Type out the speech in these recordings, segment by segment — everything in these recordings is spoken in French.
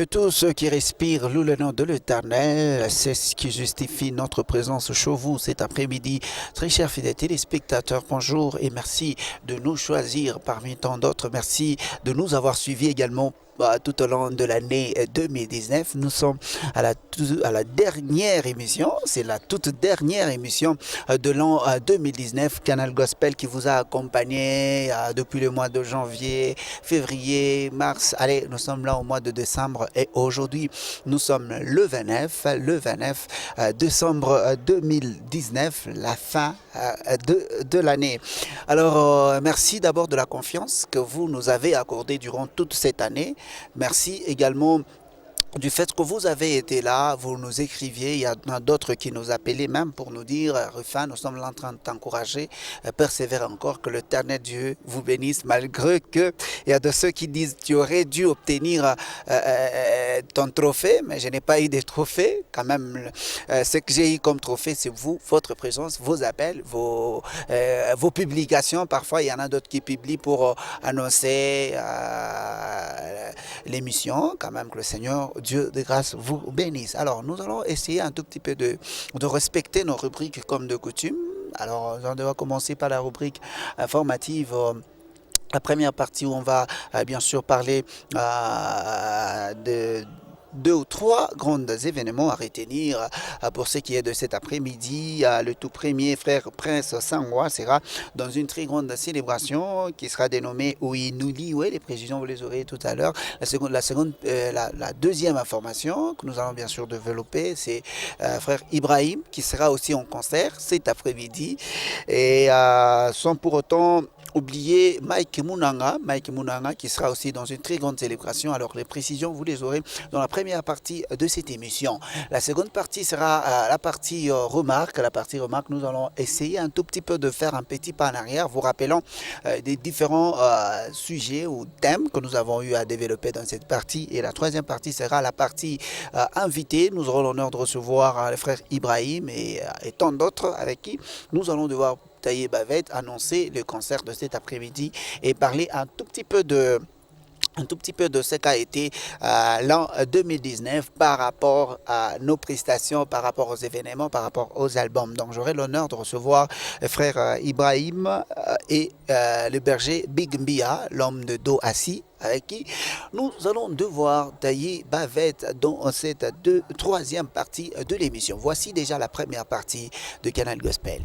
Que tous ceux qui respirent louent le nom de l'Éternel, c'est ce qui justifie notre présence chez vous cet après-midi. Très chers fidèles téléspectateurs, bonjour et merci de nous choisir parmi tant d'autres. Merci de nous avoir suivis également tout au long de l'année 2019. Nous sommes à la dernière émission, c'est la toute dernière émission de l'an 2019. Canal Gospel qui vous a accompagné depuis le mois de janvier, février, mars. Allez, nous sommes là au mois de décembre et aujourd'hui nous sommes le 29 décembre 2019, la fin de l'année. Alors, merci d'abord de la confiance que vous nous avez accordée durant toute cette année. Merci également du fait que vous avez été là, vous nous écriviez, il y en a d'autres qui nous appelaient même pour nous dire, Rufin, nous sommes là en train de t'encourager, persévère encore, que l'Éternel Dieu vous bénisse, malgré que il y a de ceux qui disent, tu aurais dû obtenir ton trophée, mais je n'ai pas eu de trophée, quand même, ce que j'ai eu comme trophée, c'est vous, votre présence, vos appels, vos publications, parfois il y en a d'autres qui publient pour annoncer l'émission, quand même que le Seigneur Dieu de grâce vous bénisse. Alors, nous allons essayer un tout petit peu de respecter nos rubriques comme de coutume. Alors, on va commencer par la rubrique informative. La première partie où on va bien sûr parler de deux ou trois grands événements à retenir pour ce qui est de cet après-midi. Le tout premier frère Prince Sangwa sera dans une très grande célébration qui sera dénommée Ouinuli. Oui, les précisions vous les aurez tout à l'heure. La deuxième information que nous allons bien sûr développer, c'est frère Ibrahim qui sera aussi en concert cet après-midi et sans pour autant oublier Mike Munanga qui sera aussi dans une très grande célébration. Alors les précisions vous les aurez dans la première partie de cette émission. La seconde partie sera la partie remarque. La partie remarque, nous allons essayer un tout petit peu de faire un petit pas en arrière, vous rappelant des différents sujets ou thèmes que nous avons eu à développer dans cette partie. Et la troisième partie sera la partie invitée. Nous aurons l'honneur de recevoir le frère Ibrahim et tant d'autres avec qui nous allons devoir Taïe Bavet annoncer le concert de cet après-midi et parler un tout petit peu de ce qu'a été l'an 2019 par rapport à nos prestations, par rapport aux événements, par rapport aux albums. Donc j'aurai l'honneur de recevoir le frère Ibrahim et le berger Big Mbia, l'homme de dos assis, avec qui nous allons devoir tailler bavette dans cette troisième partie de l'émission. Voici déjà la première partie de Canal Gospel.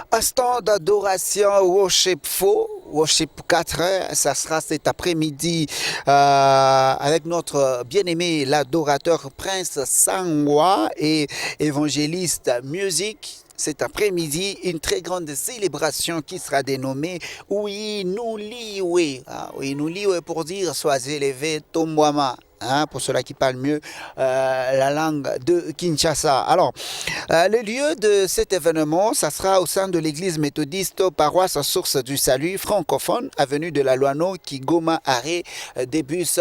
Instant d'adoration, worship faux, worship 4 heures, ça sera cet après-midi avec notre bien-aimé l'adorateur Prince Sangwa et évangéliste musique. Cet après-midi, une très grande célébration qui sera dénommée Ouinouliwe. Ouinouliwe pour dire sois élevé, Tombouama. Pour ceux-là qui parlent mieux la langue de Kinshasa. Alors, le lieu de cet événement, ça sera au sein de l'église méthodiste paroisse Source du Salut francophone, avenue de la Loano, Kigoma, arrêt des bus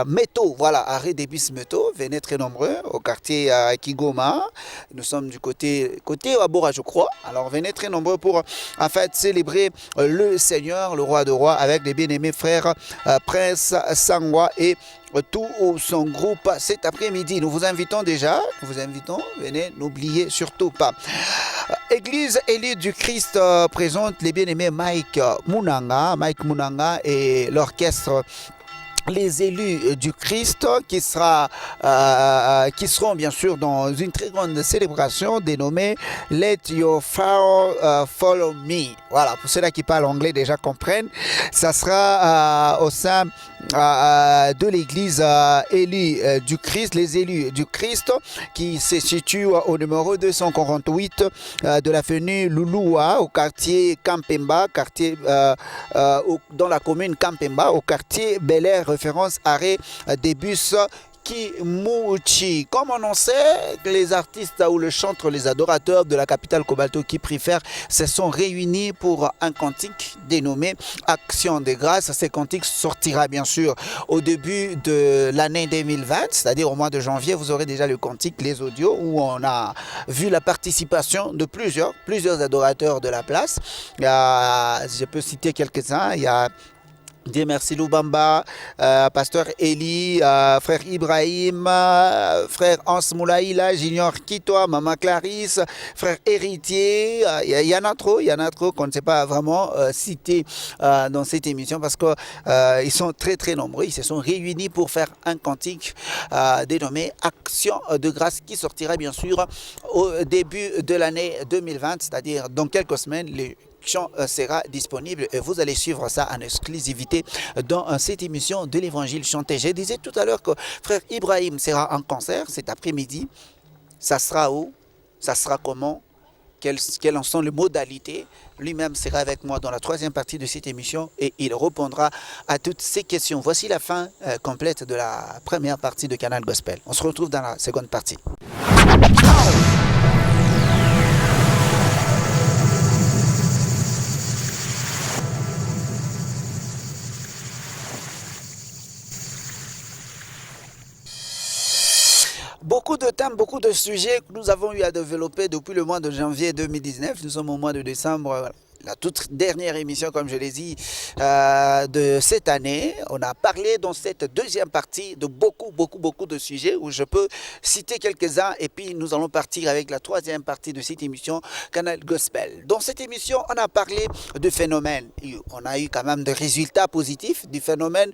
métaux. Voilà, arrêt des bus métaux. Venez très nombreux au quartier Kigoma. Nous sommes du côté Abora, je crois. Alors, venez très nombreux pour en fait célébrer le Seigneur, le roi de rois, avec les bien-aimés frères Prince Sangwa et tout son groupe cet après-midi. Nous vous invitons déjà, venez, n'oubliez surtout pas. Église élite du Christ présente les bien-aimés Mike Munanga et l'orchestre les élus du Christ qui seront bien sûr dans une très grande célébration dénommée Let Your Fire Follow Me. Voilà, pour ceux-là qui parlent anglais déjà comprennent. Ça sera au sein de l'église élue du Christ, les élus du Christ, qui se situe au numéro 248 de l'avenue Louloua, au quartier Kampemba, dans la commune Kampemba, au quartier Bel Air, référence arrêt des bus Kimuchi. Comme on en sait, les artistes ou le chantre, les adorateurs de la capitale Kobalto qui préfèrent se sont réunis pour un cantique dénommé Action de grâce. Ce cantique sortira bien sûr au début de l'année 2020, c'est-à-dire au mois de janvier. Vous aurez déjà le cantique, les audios, où on a vu la participation de plusieurs adorateurs de la place. Je peux citer quelques-uns. Il y a Dieu merci Loubamba, pasteur Eli, frère Ibrahim, frère Hans Moulaïla, Junior Kitoa, maman Clarisse, frère Héritier. Il y en a trop qu'on ne sait pas vraiment citer dans cette émission parce qu'ils sont très très nombreux. Ils se sont réunis pour faire un cantique dénommé Action de grâce qui sortira bien sûr au début de l'année 2020, c'est-à-dire dans quelques semaines. Chant sera disponible et vous allez suivre ça en exclusivité dans cette émission de l'évangile chanté. Je disais tout à l'heure que frère Ibrahim sera en concert cet après-midi. Ça sera où? Ça sera comment? Quelles en sont les modalités? Lui-même sera avec moi dans la troisième partie de cette émission et il répondra à toutes ces questions. Voici la fin complète de la première partie de Canal Gospel. On se retrouve dans la seconde partie. Beaucoup de thèmes, beaucoup de sujets que nous avons eu à développer depuis le mois de janvier 2019. Nous sommes au mois de décembre, la toute dernière émission, comme je l'ai dit, de cette année. On a parlé dans cette deuxième partie de beaucoup de sujets où je peux citer quelques-uns et puis nous allons partir avec la troisième partie de cette émission Canal Gospel. Dans cette émission, on a parlé de phénomènes. On a eu quand même des résultats positifs du phénomène,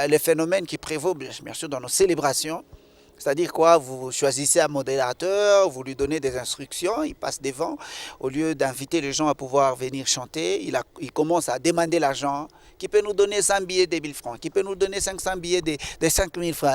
les phénomènes qui prévaut bien sûr dans nos célébrations. C'est-à-dire quoi? Vous choisissez un modérateur, vous lui donnez des instructions, il passe devant. Au lieu d'inviter les gens à pouvoir venir chanter, il commence à demander l'argent. Qui peut nous donner 100 billets de 1000 francs? Qui peut nous donner 500 billets de 5000 francs?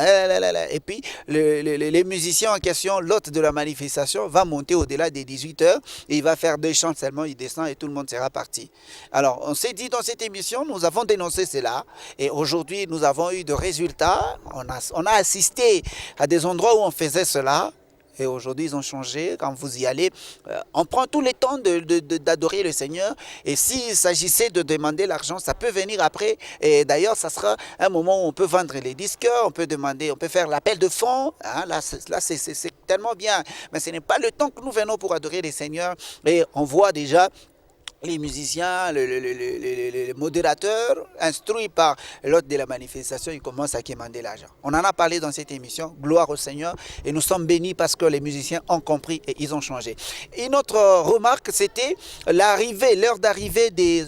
Et puis, les musiciens en question, l'hôte de la manifestation, va monter au-delà des 18 heures et il va faire 2 chants seulement, il descend et tout le monde sera parti. Alors, on s'est dit dans cette émission, nous avons dénoncé cela et aujourd'hui, nous avons eu de résultats. On a assisté à des endroits où on faisait cela. Et aujourd'hui, ils ont changé. Quand vous y allez, on prend tout le temps d'adorer le Seigneur. Et s'il s'agissait de demander l'argent, ça peut venir après. Et d'ailleurs, ça sera un moment où on peut vendre les disques, on peut demander, on peut faire l'appel de fonds. Hein, là, c'est tellement bien. Mais ce n'est pas le temps que nous venons pour adorer le Seigneur. Et on voit déjà les musiciens, les modérateurs, instruits par l'hôte de la manifestation, ils commencent à quémander l'argent. On en a parlé dans cette émission, gloire au Seigneur, et nous sommes bénis parce que les musiciens ont compris et ils ont changé. Une autre remarque, c'était l'heure d'arrivée des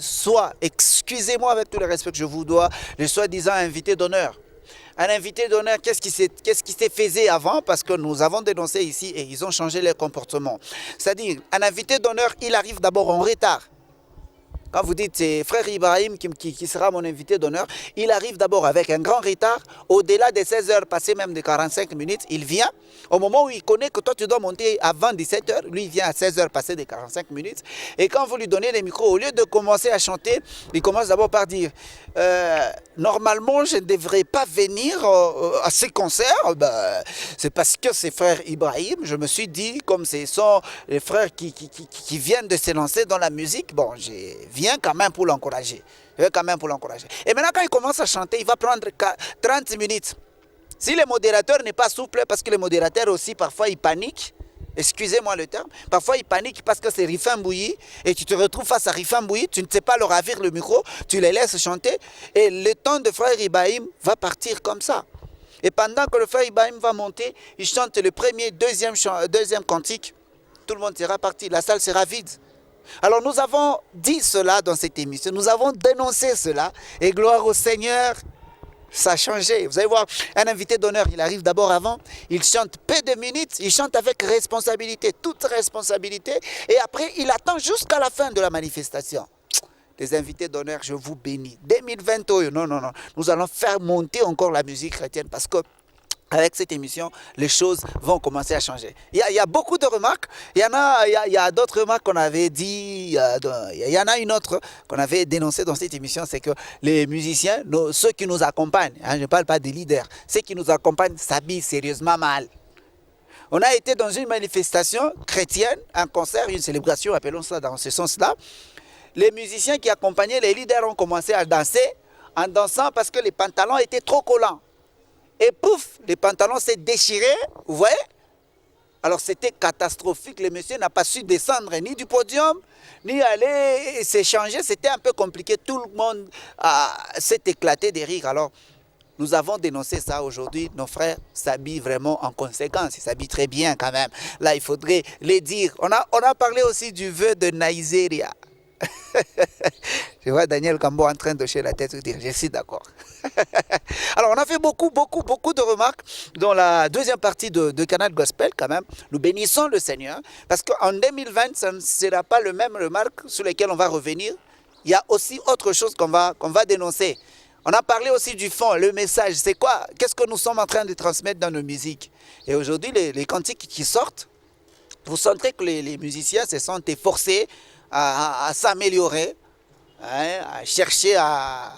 excusez-moi avec tout le respect que je vous dois, les soi-disant invités d'honneur. Un invité d'honneur, qu'est-ce qui s'est fait avant? Parce que nous avons dénoncé ici et ils ont changé leur comportement. C'est-à-dire, un invité d'honneur, il arrive d'abord en retard. Quand vous dites c'est frère Ibrahim qui sera mon invité d'honneur, il arrive d'abord avec un grand retard. Au-delà des 16 heures, passées même de 45 minutes, il vient. Au moment où il connaît que toi tu dois monter avant 17 heures, lui il vient à 16 heures passées de 45 minutes. Et quand vous lui donnez les micros, au lieu de commencer à chanter, il commence d'abord par dire normalement je ne devrais pas venir à ces concerts. C'est parce que c'est frère Ibrahim. Je me suis dit, comme ce sont les frères qui viennent de se lancer dans la musique, bon, viens quand même pour l'encourager. Et maintenant, quand il commence à chanter, il va prendre 30 minutes. Si le modérateur n'est pas souple, parce que le modérateur aussi, parfois, il panique. Excusez-moi le terme. Parfois, il panique parce que c'est Rifin Bouilly et tu te retrouves face à Rifin Bouilly, tu ne sais pas leur ravir le micro, tu les laisses chanter et le temps de frère Ibrahim va partir comme ça. Et pendant que le frère Ibrahim va monter, il chante le premier, deuxième cantique, tout le monde sera parti, la salle sera vide. Alors nous avons dit cela dans cette émission, nous avons dénoncé cela et gloire au Seigneur, ça a changé. Vous allez voir, un invité d'honneur, il arrive d'abord avant, il chante peu de minutes, il chante avec responsabilité, toute responsabilité et après il attend jusqu'à la fin de la manifestation. Les invités d'honneur, je vous bénis. 2020, non, nous allons faire monter encore la musique chrétienne parce que avec cette émission, les choses vont commencer à changer. Il y a beaucoup de remarques. Il y a d'autres remarques qu'on avait dit. Il y en a une autre qu'on avait dénoncée dans cette émission, c'est que les musiciens, ceux qui nous accompagnent, hein, je ne parle pas des leaders, ceux qui nous accompagnent s'habillent sérieusement mal. On a été dans une manifestation chrétienne, un concert, une célébration, appelons ça dans ce sens-là. Les musiciens qui accompagnaient les leaders ont commencé à danser, en dansant parce que les pantalons étaient trop collants. Et pouf, les pantalons s'est déchirés, vous voyez? Alors c'était catastrophique, le monsieur n'a pas su descendre ni du podium, ni aller s'échanger, c'était un peu compliqué, tout le monde s'est éclaté de rire. Alors nous avons dénoncé ça aujourd'hui, nos frères s'habillent vraiment en conséquence, ils s'habillent très bien quand même. Là il faudrait les dire, on a parlé aussi du vœu de Nigeria. Je vois Daniel Kambo en train de hocher la tête et dire je suis d'accord. Alors on a fait beaucoup de remarques dans la deuxième partie de Canal Gospel quand même. Nous bénissons le Seigneur parce qu'en 2020 ça ne sera pas le même remarque sur lesquelles on va revenir. Il y a aussi autre chose qu'on va dénoncer. On a parlé aussi du fond, le message, c'est quoi? Qu'est-ce que nous sommes en train de transmettre dans nos musiques? Et aujourd'hui les cantiques qui sortent, vous sentez que les musiciens se sentent forcés à s'améliorer, hein, à chercher à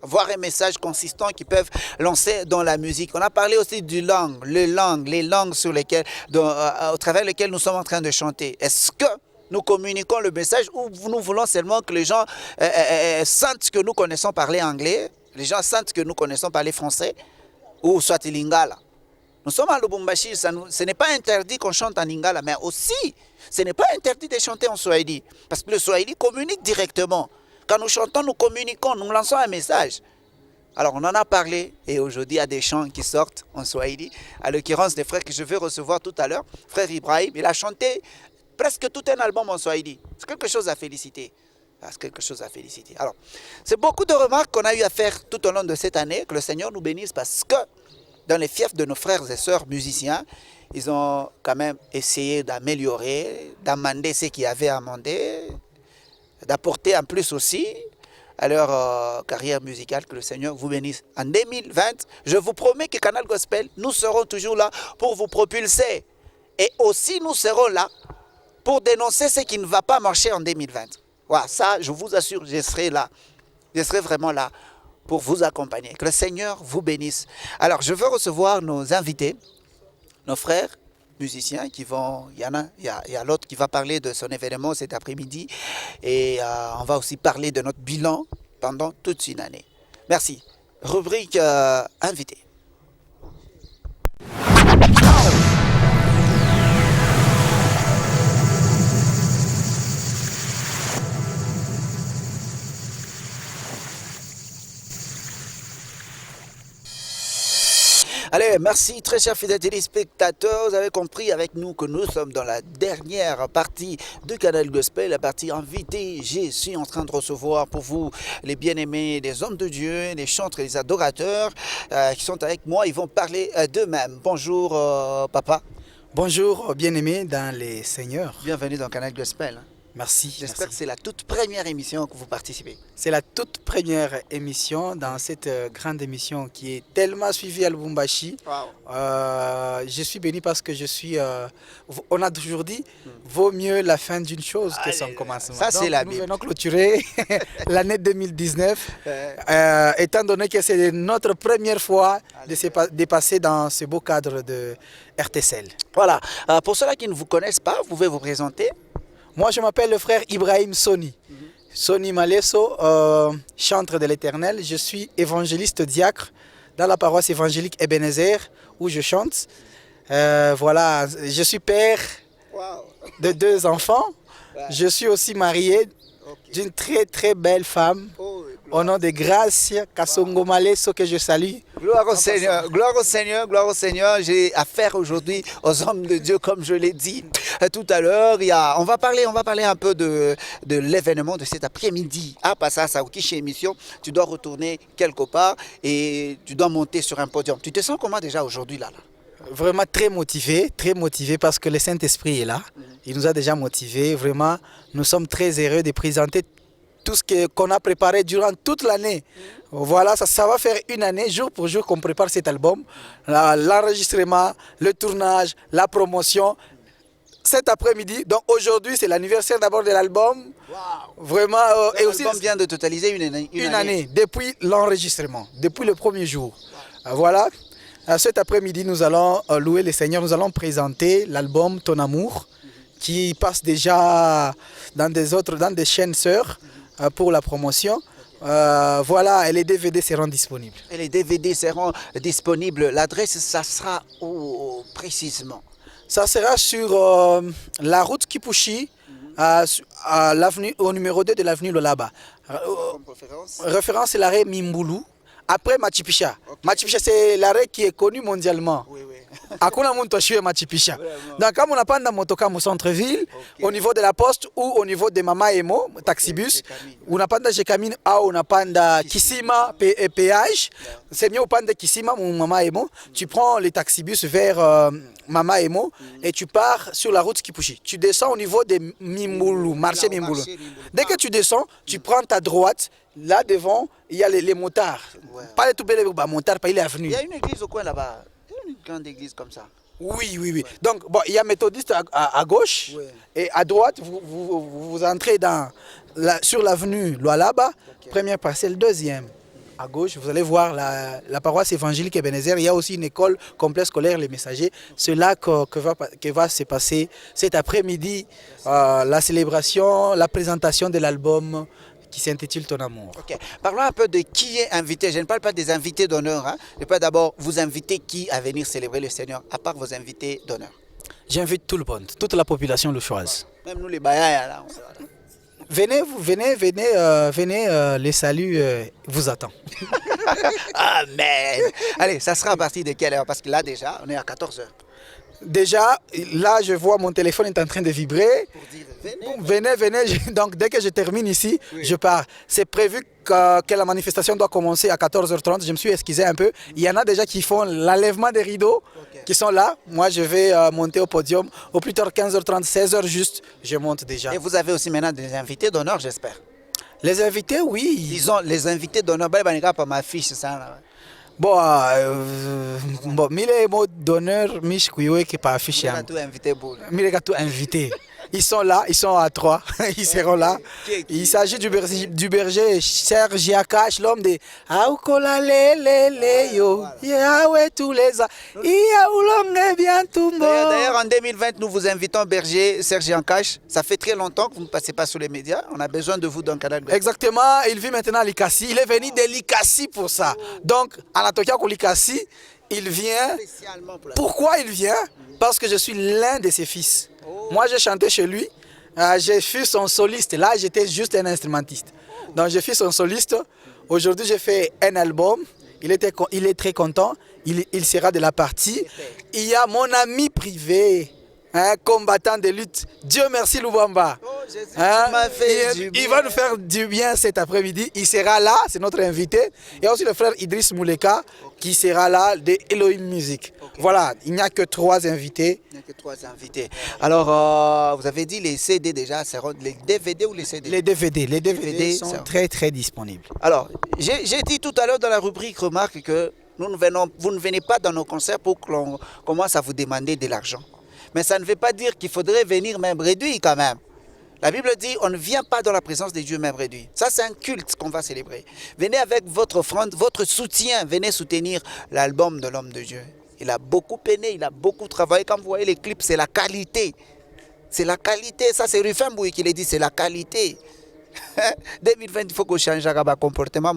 avoir un message consistant qu'ils peuvent lancer dans la musique. On a parlé aussi du langue, les langues sur lesquelles, au travers lesquelles nous sommes en train de chanter. Est-ce que nous communiquons le message ou nous voulons seulement que les gens sentent que nous connaissons parler anglais, les gens sentent que nous connaissons parler français ou soit lingala? Nous sommes à Lubumbashi, ce n'est pas interdit qu'on chante en lingala, mais aussi, ce n'est pas interdit de chanter en swahili. Parce que le swahili communique directement. Quand nous chantons, nous communiquons, nous lançons un message. Alors on en a parlé, et aujourd'hui il y a des chants qui sortent en swahili. À l'occurrence des frères que je vais recevoir tout à l'heure, frère Ibrahim, il a chanté presque tout un album en swahili. C'est quelque chose à féliciter. C'est quelque chose à féliciter. Alors, c'est beaucoup de remarques qu'on a eu à faire tout au long de cette année, que le Seigneur nous bénisse parce que dans les fiefs de nos frères et sœurs musiciens, ils ont quand même essayé d'améliorer, d'amender ce qu'il y avait à amender, d'apporter en plus aussi à leur carrière musicale. Que le Seigneur vous bénisse. En 2020, je vous promets que Canal Gospel, nous serons toujours là pour vous propulser. Et aussi, nous serons là pour dénoncer ce qui ne va pas marcher en 2020. Voilà, ça, je vous assure, je serai là. Je serai vraiment là pour vous accompagner. Que le Seigneur vous bénisse. Alors, je veux recevoir nos invités, nos frères musiciens qui vont... Il y a l'autre qui va parler de son événement cet après-midi. Et on va aussi parler de notre bilan pendant toute une année. Merci. Rubrique invité. Allez, merci très chers fidèles téléspectateurs. Vous avez compris avec nous que nous sommes dans la dernière partie de Canal Gospel, la partie invitée. Je suis en train de recevoir pour vous les bien-aimés, les hommes de Dieu, les chantres et les adorateurs qui sont avec moi. Ils vont parler d'eux-mêmes. Bonjour papa. Bonjour bien-aimés dans les Seigneurs. Bienvenue dans Canal Gospel. Merci. J'espère que c'est la toute première émission que vous participez. C'est la toute première émission dans cette grande émission qui est tellement suivie à Lubumbashi. Wow. Je suis béni parce que je suis... on a toujours dit, vaut mieux la fin d'une chose que son commencement. Ça, c'est la Bible. Nous Bible. venons clôturer l'année 2019, étant donné que c'est notre première fois de passer dans ce beau cadre de RTCL. Voilà. Pour ceux-là qui ne vous connaissent pas, vous pouvez vous présenter. Moi, je m'appelle le frère Ibrahim Soni. Soni Malesso, chantre de l'Éternel. Je suis évangéliste diacre dans la paroisse évangélique Ebenezer où je chante. Voilà, je suis père de 2 enfants. Je suis aussi marié d'une très très belle femme au nom de Gracia Kasongo Malesso que je salue. Gloire au Seigneur, gloire au Seigneur, gloire au Seigneur. J'ai affaire aujourd'hui aux hommes de Dieu, comme je l'ai dit tout à l'heure. On va parler un peu de l'événement de cet après-midi. À Passa Saouki chez Émission, tu dois retourner quelque part et tu dois monter sur un podium. Tu te sens comment déjà aujourd'hui là? Vraiment très motivé parce que le Saint-Esprit est là. Il nous a déjà motivés. Vraiment, nous sommes très heureux de présenter tout ce qu'on a préparé durant toute l'année. Voilà, ça va faire une année, jour pour jour, qu'on prépare cet album. L'enregistrement, le tournage, la promotion. Cet après-midi, donc aujourd'hui, c'est l'anniversaire d'abord de l'album. Wow. Vraiment, et aussi L'album vient de totaliser une année depuis l'enregistrement, depuis le premier jour. Voilà. Cet après-midi, nous allons louer le Seigneur, nous allons présenter l'album Ton Amour, qui passe déjà dans des chaînes sœurs pour la promotion. Voilà, et les DVD seront disponibles. Et les DVD seront disponibles. L'adresse, ça sera où précisément? Ça sera sur la route Kipushi, au numéro 2 de l'avenue Lolaba. Référence, c'est l'arrêt Mimboulou. Après Machipicha. Okay. Machipicha, c'est l'arrêt qui est connu mondialement. Oui, oui. Hakuna muntu ashue Machipicha. Donc, quand on a pas dans motoka au centre-ville, okay, au niveau de la poste ou au niveau de Mama Emo, taxibus, on a pas de Jekamine, on a pas de Kisima, péage. C'est mieux au pan de Kisima ou Mama Emo. Tu prends les taxibus vers Mama Emo et tu pars sur la route Kipushi. Tu descends au niveau de Mimboulou, marché Mimboulou. Dès que tu descends, tu prends ta droite. Là devant, il y a les motards. Ouais. Pas les tout belles motards, pas il est venu. Il y a une église au coin là-bas. Il y a une grande église comme ça. Oui, oui, oui. Ouais. Donc, bon, il y a méthodiste à gauche. Ouais. Et à droite, vous entrez sur l'avenue Lualaba, okay, première parcelle, deuxième. À gauche, vous allez voir la paroisse évangélique Ebenezer. Il y a aussi une école complexe scolaire, les messagers. C'est là que va se passer cet après-midi la célébration, la présentation de l'album qui s'intitule Ton Amour. Okay. Parlons un peu de qui est invité. Je ne parle pas des invités d'honneur. Hein. Je peux d'abord vous inviter qui à venir célébrer le Seigneur, à part vos invités d'honneur. J'invite tout le monde, toute la population louchoise. Même nous les Bayaya là. Venez, les saluts vous attendent. Amen. Allez, ça sera à partir de quelle heure? Parce que là déjà, on est à 14h. Déjà, là, je vois mon téléphone est en train de vibrer. Pour dire, venez. Donc, dès que je termine ici, oui, je pars. C'est prévu que la manifestation doit commencer à 14h30. Je me suis excusé un peu. Il y en a déjà qui font l'enlèvement des rideaux, okay, qui sont là. Moi, je vais monter au podium. Au plus tard, 15h30, 16h juste, je monte déjà. Et vous avez aussi maintenant des invités d'honneur, j'espère. Les invités, oui. Disons, les invités d'honneur. Pas ma fiche, ça. Là. Bon, mille mots d'honneur, Mich Kouyoé qui pas affiché. Mille tout invité. Ils sont là, ils sont à 3, ils seront là. Il s'agit du berger Serge Akash, l'homme de Aoukola le yo, Yahweh tous les ans, D'ailleurs, en 2020, nous vous invitons, berger Serge Akash. Ça fait très longtemps que vous ne passez pas sur les médias. On a besoin de vous dans le canal. Exactement, il vit maintenant à Likassi. Il est venu de Likassi pour ça. Donc, à Anatokia Likassi, il vient. Pourquoi il vient? Parce que je suis l'un de ses fils. Moi, j'ai chanté chez lui. J'ai fait son soliste. Là, j'étais juste un instrumentiste. Donc, j'ai fait son soliste. Aujourd'hui, j'ai fait un album. Il est très content. Il sera de la partie. Il y a mon ami privé, un combattant de lutte. Dieu merci, Lubamba. Il va nous faire du bien cet après-midi. Il sera là, c'est notre invité. Et aussi le frère Idriss Mouleka qui sera là de Elohim Music. Okay. Voilà, il n'y a que 3 invités. Il n'y a que 3 invités. Alors, vous avez dit les CD déjà, seront les DVD ou les CD? Les DVD sont très très disponibles. Alors, j'ai dit tout à l'heure dans la rubrique remarque que vous ne venez pas dans nos concerts pour qu'on commence à vous demander de l'argent. Mais ça ne veut pas dire qu'il faudrait venir même réduit quand même. La Bible dit, on ne vient pas dans la présence de Dieu même réduit. Ça, c'est un culte qu'on va célébrer. Venez avec votre offrande, votre soutien. Venez soutenir l'album de l'homme de Dieu. Il a beaucoup peiné, il a beaucoup travaillé. Quand vous voyez les clips, c'est la qualité. C'est la qualité. Ça, c'est Rufin Bouy qui l'a dit, c'est la qualité. 2020, il faut qu'on change le comportement.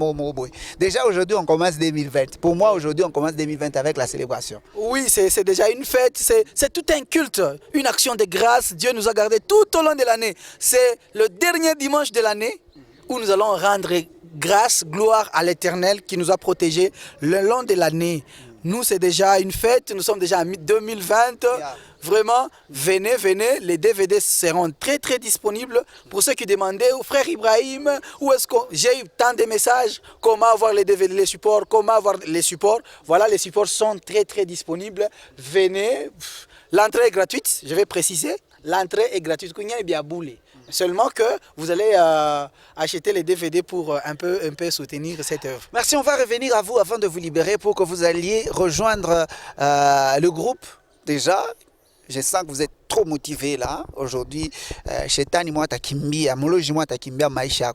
Déjà, aujourd'hui, on commence 2020. Pour moi, aujourd'hui, on commence 2020 avec la célébration. Oui, c'est déjà une fête. C'est tout un culte, une action de grâce. Dieu nous a gardés tout au long de l'année. C'est le dernier dimanche de l'année où nous allons rendre grâce, gloire à l'Éternel qui nous a protégés le long de l'année. Nous, c'est déjà une fête. Nous sommes déjà en 2020. Vraiment, venez. Les DVD seront très, très disponibles. Pour ceux qui demandaient au frère Ibrahim, où est-ce que j'ai eu tant de messages, comment avoir les DVD, les supports, comment avoir les supports. Voilà, les supports sont très, très disponibles. Venez. L'entrée est gratuite, je vais préciser. L'entrée est gratuite. Seulement que vous allez acheter les DVD pour un peu soutenir cette œuvre. Merci, on va revenir à vous avant de vous libérer pour que vous alliez rejoindre le groupe déjà. Je sens que vous êtes trop motivé là aujourd'hui. Shetani moi takimbia, moloji moi takimbia maisha.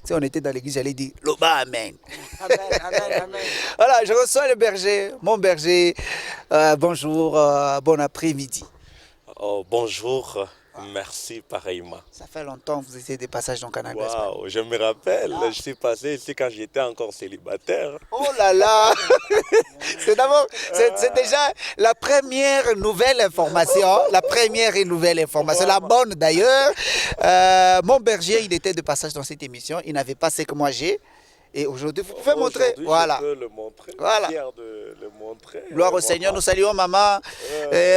Si on était dans l'église, j'allais dire Loba Amen. Amen, amen, amen. Voilà, je reçois le berger, mon berger. Bonjour, bon après-midi. Oh, bonjour, merci pareillement. Ça fait longtemps que vous étiez des passages dans Canal. Waouh, je me rappelle, je suis passé ici quand j'étais encore célibataire. Oh là là. C'est d'abord, c'est déjà la première nouvelle information, la bonne d'ailleurs. Mon berger, il était de passage dans cette émission, il n'avait pas ce que moi j'ai. Et aujourd'hui, vous pouvez montrer. Voilà. Je peux le montrer. Voilà. Fier de le montrer. Gloire au Seigneur, nous saluons maman.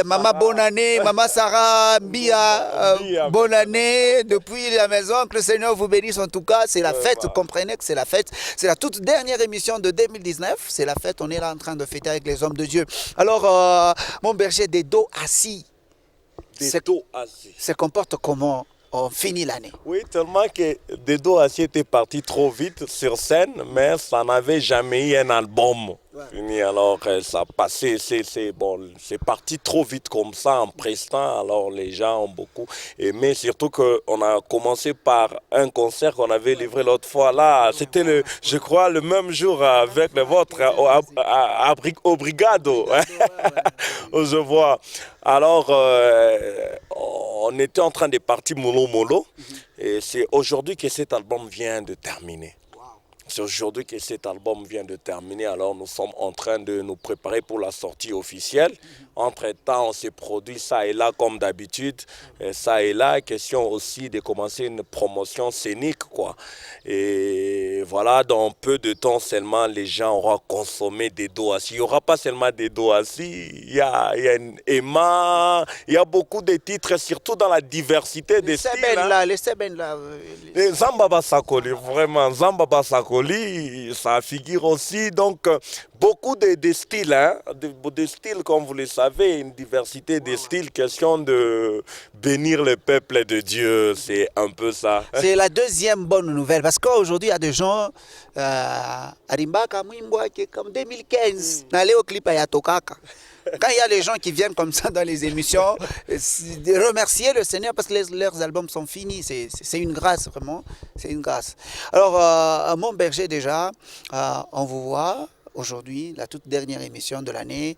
Maman, bonne année. Maman Sarah, Bia, bonne année. Depuis la maison, que le Seigneur vous bénisse en tout cas. C'est la fête, vous comprenez que c'est la fête. C'est la toute dernière émission de 2019. C'est la fête, on est là en train de fêter avec les hommes de Dieu. Alors, mon berger, des dos assis. Des dos assis. Se comporte comment? On finit l'année. Oui, tellement que Dedo Assis était parti trop vite sur scène, mais ça n'avait jamais eu un album fini. Alors ça passait, c'est parti trop vite comme ça en prestant. Alors les gens ont beaucoup aimé, surtout qu'on a commencé par un concert qu'on avait livré l'autre fois là. C'était je crois le même jour avec le vôtre au Brigado. Je vois. Alors on était en train de partir mollo. Et c'est aujourd'hui que cet album vient de terminer. C'est aujourd'hui que cet album vient de terminer. Alors nous sommes en train de nous préparer pour la sortie officielle. Entre-temps, on s'est produit ça et là comme d'habitude. Ça et là, question aussi de commencer une promotion scénique, quoi. Et voilà, dans peu de temps seulement, les gens auront consommé des dos assis. Il n'y aura pas seulement des dos assis. Il y a une Emma, il y a beaucoup de titres, surtout dans la diversité des styles. Les Seben là. Zambaba Sakoli, vraiment, Zambaba Sakoli, ça figure aussi. Donc, beaucoup de styles, de styles, comme vous le savez, une diversité de styles, question de bénir le peuple de Dieu, c'est un peu ça. C'est la deuxième bonne nouvelle, parce qu'aujourd'hui, il y a des gens, Arimbaka, comme 2015, n'allez au clip à Yatokaka. Quand il y a les gens qui viennent comme ça dans les émissions, remercier le Seigneur parce que leurs albums sont finis. C'est une grâce, vraiment. C'est une grâce. Alors, mon berger, déjà, on vous voit aujourd'hui, la toute dernière émission de l'année.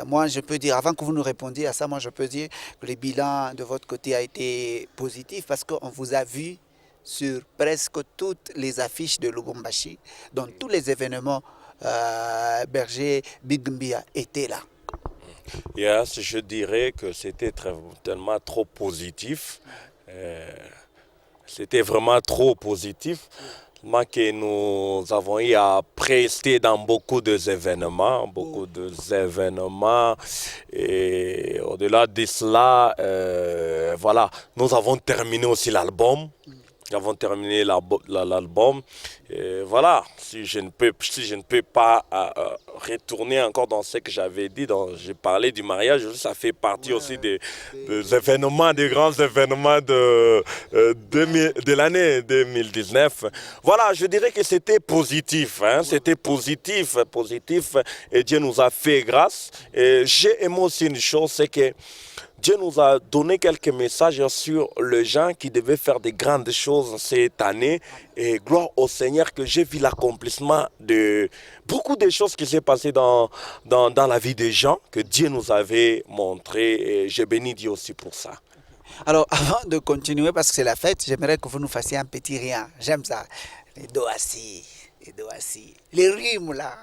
Moi, je peux dire, avant que vous nous répondiez à ça, moi, je peux dire que le bilan de votre côté a été positif parce qu'on vous a vu sur presque toutes les affiches de Lubumbashi, dans tous les événements. Berger Big Mbia était là. Yes, je dirais que c'était tellement trop positif. C'était vraiment trop positif. Que nous avons eu à prester dans beaucoup d'événements, et au-delà de cela, voilà, nous avons terminé aussi l'album. Nous avons terminé l'album. Voilà, si je ne peux pas retourner encore dans ce que j'avais dit, j'ai parlé du mariage, ça fait partie aussi des événements, des grands événements de l'année 2019. Voilà, je dirais que c'était positif, c'était positif, et Dieu nous a fait grâce. Et j'ai aimé aussi une chose, c'est que Dieu nous a donné quelques messages sur les gens qui devaient faire de grandes choses cette année. Et gloire au Seigneur que j'ai vu l'accomplissement de beaucoup de choses qui s'est passées dans la vie des gens, que Dieu nous avait montré. Et j'ai béni Dieu aussi pour ça. Alors, avant de continuer, parce que c'est la fête, j'aimerais que vous nous fassiez un petit rien. J'aime ça. Les dos assis. Les rimes là,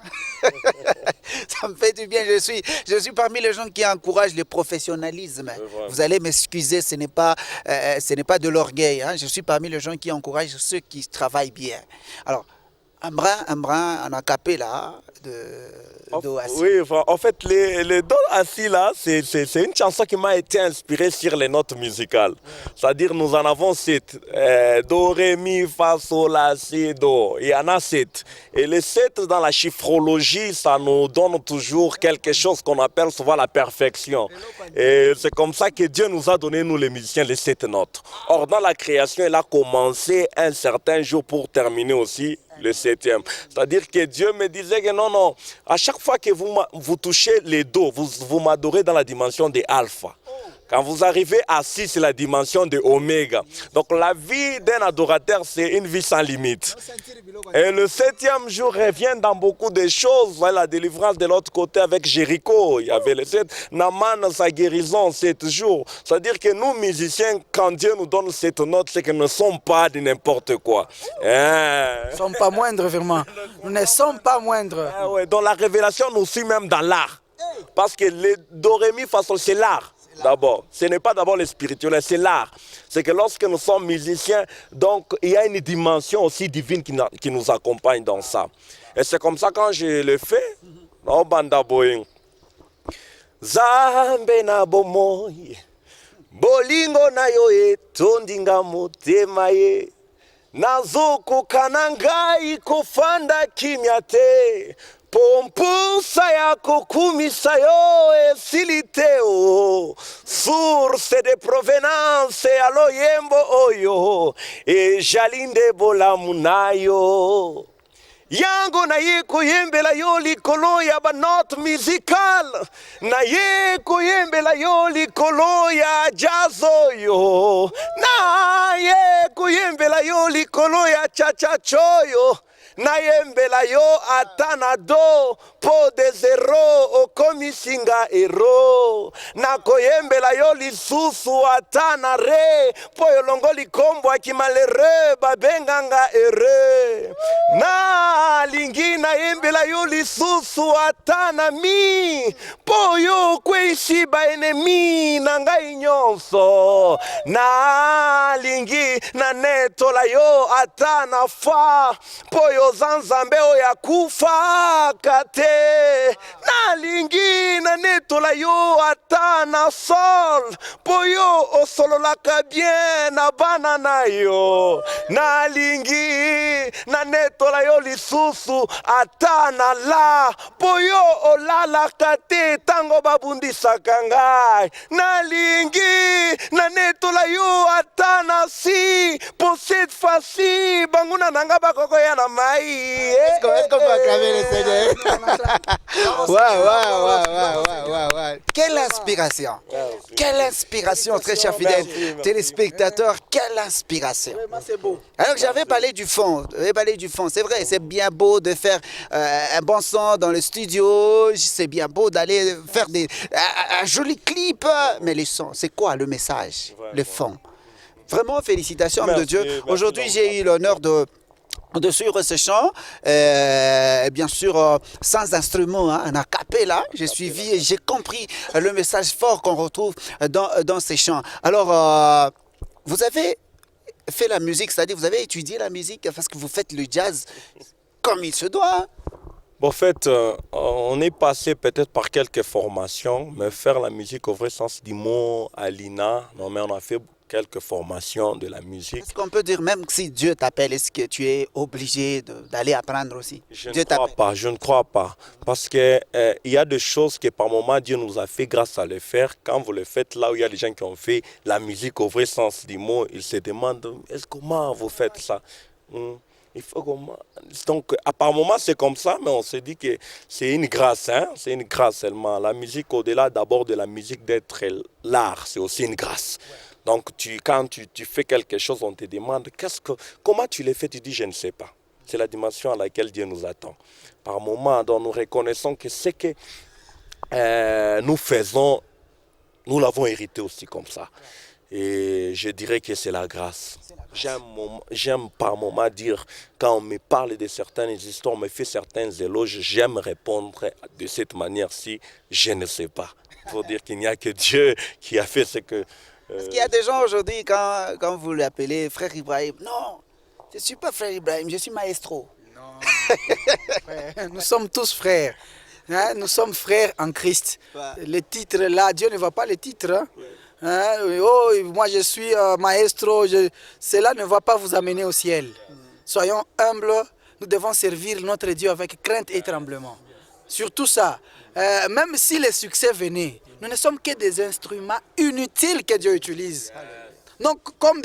ça me fait du bien. Je suis parmi les gens qui encouragent le professionnalisme. Vous allez m'excuser, ce n'est pas de l'orgueil. Je suis parmi les gens qui encouragent ceux qui travaillent bien. Alors, un brin en acapella de Do Assis. Oui, en fait, le Do Assis là, c'est une chanson qui m'a été inspirée sur les notes musicales. C'est-à-dire, nous en avons 7. Do, Ré, Mi, Fa, Sol, La, Si, Do. Il y en a 7. Et les 7 dans la chiffrologie, ça nous donne toujours quelque chose qu'on appelle souvent la perfection. Et c'est comme ça que Dieu nous a donné, nous les musiciens, les 7 notes. Or, dans la création, il a commencé un certain jour pour terminer aussi le 7e. C'est-à-dire que Dieu me disait que non, à chaque fois que vous touchez les Do, vous m'adorez dans la dimension des alpha. Quand vous arrivez à 6, c'est la dimension de oméga. Donc la vie d'un adorateur, c'est une vie sans limite. Et le 7e jour revient dans beaucoup de choses. Voilà, la délivrance de l'autre côté avec Jéricho. Il y avait le 7. Naaman, sa guérison, 7 jours. C'est-à-dire que nous, musiciens, quand Dieu nous donne cette note, c'est que nous ne sommes pas de n'importe quoi. Nous ne sommes pas moindres, vraiment. Nous ne sommes pas moindres. Ouais, donc la révélation nous suit même dans l'art. Parce que le Do, Ré, Mi, Fa, Sol, c'est l'art. D'abord, ce n'est pas d'abord le spirituel, c'est l'art. C'est que lorsque nous sommes musiciens, donc il y a une dimension aussi divine qui nous accompagne dans ça. Et c'est comme ça quand je le fais, no banda boy. Zambe na bomoy, bolingo na yo e tondinga motema ye. Nazuku kanangai kufanda kimya te. Pompusa yako kumisa yo esiliteo. Source de provenance alo yembo oyo. E jalinde bolamunayo. Yango na ye koyembela yo likolo ya banot musical. Na ye koyembela yo likolo ya jazz oyo. Na ye koyembela yo likolo ya cha-cha-choyo. Nayembela yo atana do po de zero okomisinga ero. Nakoyembela yo lisusu atana re po yolongo likombo akimalere babenganga ere. Na lingi nayembela yo lisusu atana mi po yo kweisi ba enemi na ngai nyonso. Na lingi na netola yo atana fa po yo zanzambe oya kufa kate. Nalingi na netola yo ata na sol po yo osololaka bien na bana na yo. Nalingi na netola yo lisusu ata na la po yo olalaka te tango babundisaka ngai. Nalingi na netola yo ata na si po cette fois-ci banguna nanga bakokoya na mai. Est-ce qu'on peut acclamer le Seigneur? Waouh. Quelle inspiration! Quelle inspiration, très chers fidèles téléspectateurs, quelle inspiration! C'est beau. Alors j'avais parlé du fond, c'est vrai, c'est bien beau de faire un bon son dans le studio, c'est bien beau d'aller faire un joli clip, mais le son, c'est quoi le message, le fond? Vraiment, félicitations, homme de Dieu. Aujourd'hui, j'ai eu l'honneur de suivre ce chant, bien sûr sans instrument, en a cappella. J'ai suivi et j'ai compris le message fort qu'on retrouve dans ces chants. Alors, vous avez fait la musique, c'est-à-dire vous avez étudié la musique parce que vous faites le jazz comme il se doit. En fait, on est passé peut-être par quelques formations, mais faire la musique au vrai sens du mot à l'INA, non, mais on a fait quelques formations de la musique. Est-ce qu'on peut dire même que si Dieu t'appelle, est-ce que tu es obligé d'aller apprendre aussi? Je ne crois pas. Parce qu'il y a des choses que par moment Dieu nous a fait grâce à le faire. Quand vous le faites là où il y a des gens qui ont fait la musique au vrai sens du mot, ils se demandent comment vous faites ça? Il faut comment... Donc, par moment, c'est comme ça, mais on se dit que c'est une grâce, hein? C'est une grâce seulement. La musique, au-delà d'abord de la musique d'être l'art, c'est aussi une grâce. Donc, quand tu fais quelque chose, on te demande comment tu l'as fait, tu dis je ne sais pas. C'est la dimension à laquelle Dieu nous attend. Par moment, donc, nous reconnaissons que ce que nous faisons, nous l'avons hérité aussi comme ça. Et je dirais que c'est la grâce. J'aime par moment dire, quand on me parle de certaines histoires, on me fait certains éloges, j'aime répondre de cette manière-ci, je ne sais pas. Pour dire qu'il n'y a que Dieu qui a fait ce que... Parce qu'il y a des gens aujourd'hui, quand vous l'appelez frère Ibrahim, non, je ne suis pas frère Ibrahim, je suis maestro. Non, Nous sommes tous frères. Hein, nous sommes frères en Christ. Les titres là, Dieu ne voit pas les titres. Hein. Hein, oh, moi je suis maestro. Cela ne va pas vous amener au ciel. Soyons humbles. Nous devons servir notre Dieu avec crainte et tremblement. Surtout ça. Même si les succès venaient, nous ne sommes que des instruments inutiles que Dieu utilise. Donc, comme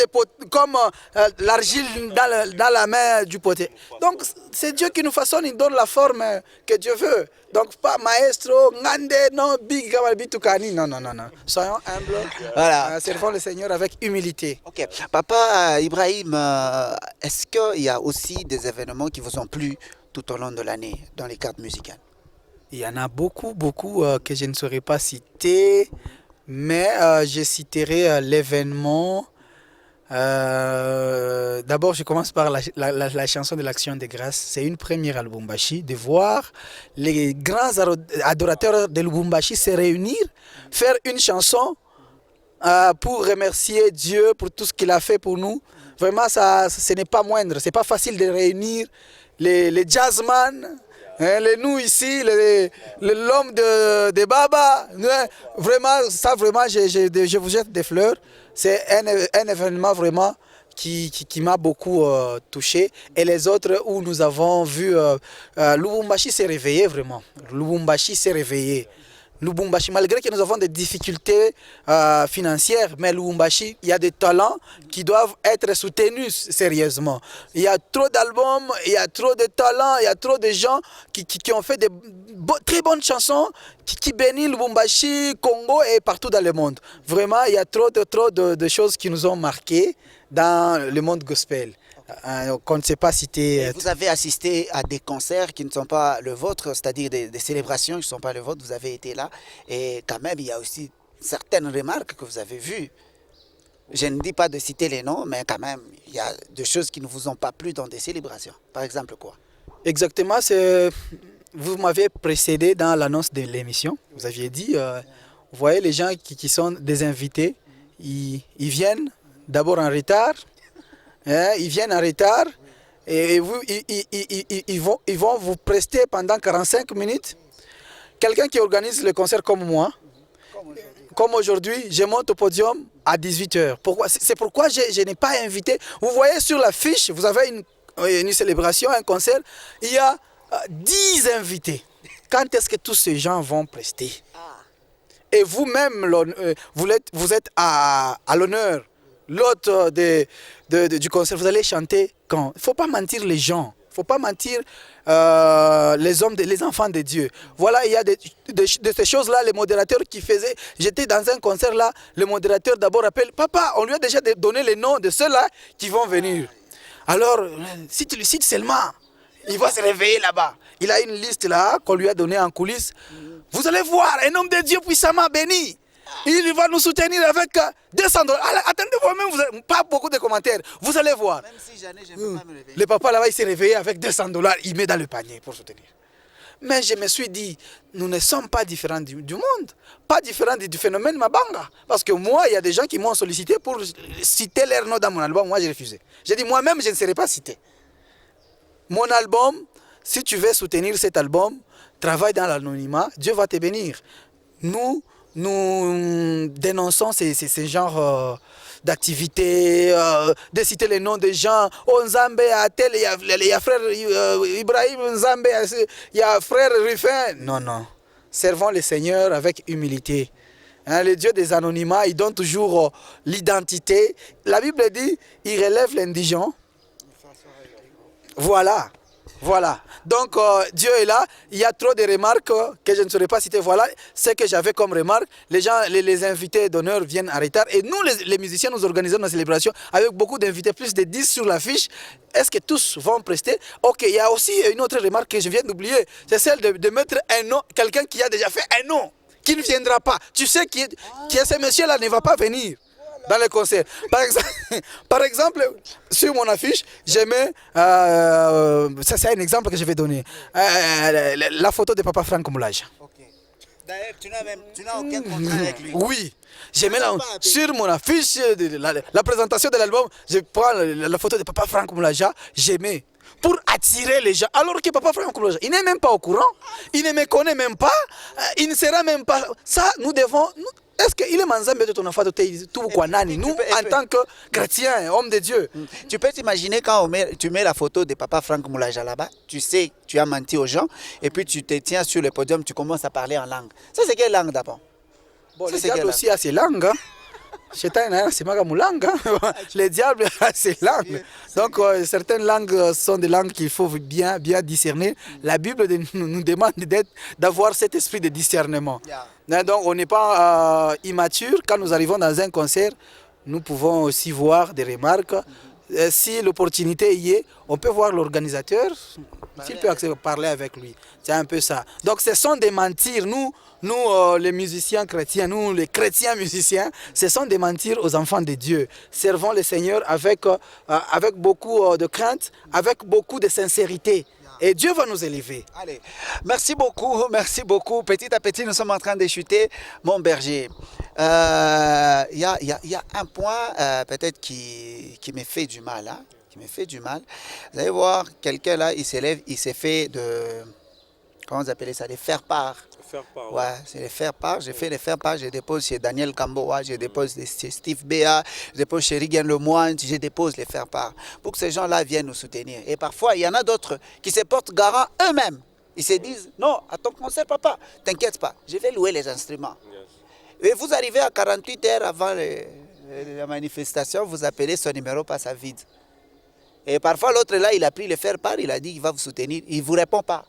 l'argile dans la main du potier. Donc, c'est Dieu qui nous façonne, il donne la forme que Dieu veut. Donc, pas maestro, ngande, non, big, bitukani. Non, non, non, non. Soyons humbles. Voilà. Servons le Seigneur avec humilité. Ok. Papa Ibrahim, est-ce qu'il y a aussi des événements qui vous ont plu tout au long de l'année dans les cadres musicales? Il y en a beaucoup, beaucoup que je ne saurais pas citer. Mais je citerai l'événement. D'abord, je commence par la chanson de l'Action de grâce. C'est une première à Lubumbashi, de voir les grands adorateurs de Lubumbashi se réunir, faire une chanson pour remercier Dieu pour tout ce qu'il a fait pour nous. Vraiment, ce n'est pas moindre. Ce n'est pas facile de réunir les jazzman. Nous ici, l'homme de Baba, vraiment, ça vraiment, je vous jette des fleurs. C'est un événement vraiment qui m'a beaucoup touché. Et les autres où nous avons vu, Lubumbashi s'est réveillé vraiment. Lubumbashi s'est réveillé. Lubumbashi, malgré que nous avons des difficultés financières, mais Lubumbashi, il y a des talents qui doivent être soutenus sérieusement. Il y a trop d'albums, il y a trop de talents, il y a trop de gens qui ont fait de très bonnes chansons qui bénissent Lubumbashi, Congo et partout dans le monde. Vraiment, il y a trop de choses qui nous ont marqués dans le monde gospel. Qu'on ne sait pas citer. Vous avez assisté à des concerts qui ne sont pas le vôtre, c'est-à-dire des célébrations qui ne sont pas le vôtre, vous avez été là. Et quand même, il y a aussi certaines remarques que vous avez vues. Je ne dis pas de citer les noms, mais quand même, il y a des choses qui ne vous ont pas plu dans des célébrations. Par exemple, quoi? Exactement, vous m'avez précédé dans l'annonce de l'émission. Vous aviez dit, vous voyez les gens qui sont des invités, ils viennent d'abord en retard. Ils viennent en retard et ils vont vous prester pendant 45 minutes. Quelqu'un qui organise le concert comme moi, comme aujourd'hui, je monte au podium à 18h. C'est pourquoi je n'ai pas invité. Vous voyez sur la fiche, vous avez une célébration, un concert, il y a 10 invités. Quand est-ce que tous ces gens vont prester? Et vous-même, vous êtes à l'honneur. L'autre du concert, vous allez chanter quand? Il ne faut pas mentir les gens. Il ne faut pas mentir les enfants de Dieu. Voilà, il y a de ces choses-là, les modérateurs qui faisaient. J'étais dans un concert là, le modérateur d'abord appelle, papa, on lui a déjà donné les noms de ceux-là qui vont venir. Alors, si tu le cites seulement, il va se réveiller là-bas. Il a une liste là qu'on lui a donnée en coulisses. Vous allez voir, un homme de Dieu puissamment béni. Il va nous soutenir avec 200 $. Attendez vous-même, vous n'avez pas beaucoup de commentaires. Vous allez voir. Même si j'en ai, je ne peux pas me réveiller. Le papa là-bas, il s'est réveillé avec 200 $. Il met dans le panier pour soutenir. Mais je me suis dit, nous ne sommes pas différents du monde. Pas différents du phénomène Mabanga. Parce que moi, il y a des gens qui m'ont sollicité pour citer leur nom dans mon album. Moi, j'ai refusé. J'ai dit, moi-même, je ne serai pas cité. Mon album, si tu veux soutenir cet album, travaille dans l'anonymat, Dieu va te bénir. Nous dénonçons ces genres d'activités, de citer les noms des gens. Oh, Nzambe a tel, il y a frère Ibrahim Nzambe, il y a frère Rufin. Non, non. Servons le Seigneur avec humilité. Hein, le Dieu des anonymats, il donne toujours l'identité. La Bible dit, il relève l'indigent. Voilà. Voilà. Donc, Dieu est là. Il y a trop de remarques que je ne saurais pas citer. Voilà ce que j'avais comme remarque. Les gens, les invités d'honneur viennent en retard. Et nous, les musiciens, nous organisons nos célébrations avec beaucoup d'invités, plus de 10 sur l'affiche. Est-ce que tous vont prester? Ok, il y a aussi une autre remarque que je viens d'oublier. C'est celle de mettre un nom, quelqu'un qui a déjà fait un nom, qui ne viendra pas. Tu sais qui est ce monsieur-là ne va pas venir dans les concerts. Par exemple, sur mon affiche, je mets, ça c'est un exemple que je vais donner, la photo de Papa Franck Moulaja. Okay. D'ailleurs, tu n'as aucun contrat avec lui. Oui, je mets sur mon affiche, la présentation de l'album, je prends la photo de Papa Franck Moulaja, je mets pour attirer les gens. Alors que Papa Franck, il n'est même pas au courant, il ne me connaît même pas, il ne sera même pas. Ça, nous devons. Est-ce qu'il est manzambe de ton enfant de tout Kwanani, nous, en tant que chrétiens, hommes de Dieu? Tu peux t'imaginer quand tu mets la photo de Papa Franck Moulaja là-bas, tu sais, tu as menti aux gens, et puis tu te tiens sur le podium, tu commences à parler en langue. Ça, c'est quelle langue d'abord? Bon, le diable aussi a ses langues. Hein. Les diables ont ses langues. Donc, certaines langues sont des langues qu'il faut bien discerner. La Bible nous demande d'avoir cet esprit de discernement. Donc, on n'est pas immature. Quand nous arrivons dans un concert, nous pouvons aussi voir des remarques. Si l'opportunité y est, on peut voir l'organisateur, s'il peut parler avec lui. C'est un peu ça. Donc, ce sont des mentirs. Nous, les musiciens chrétiens, nous, les chrétiens musiciens, ce sont des mentirs aux enfants de Dieu. Servons le Seigneur avec beaucoup de crainte, avec beaucoup de sincérité. Et Dieu va nous élever. Allez, merci beaucoup, merci beaucoup. Petit à petit, nous sommes en train de chuter, mon berger. Il y a un point peut-être qui me fait du mal. Hein, qui me fait du mal. Vous allez voir, quelqu'un là, il s'élève, il s'est fait de... Comment vous appelez ça? Des faire-part. Ouais, c'est les faire-part. J'ai fait les faire-part. Je dépose chez Daniel Kamboa, je dépose chez Steve Béa, je dépose chez Rigan Lemoine, je dépose les faire-part. Pour que ces gens-là viennent nous soutenir. Et parfois, il y en a d'autres qui se portent garant eux-mêmes. Ils se disent, non, à ton concert, papa, t'inquiète pas, je vais louer les instruments. Et vous arrivez à 48 heures avant la manifestation, vous appelez, son numéro passe à vide. Et parfois, l'autre là, il a pris le faire-part, il a dit qu'il va vous soutenir, il ne vous répond pas.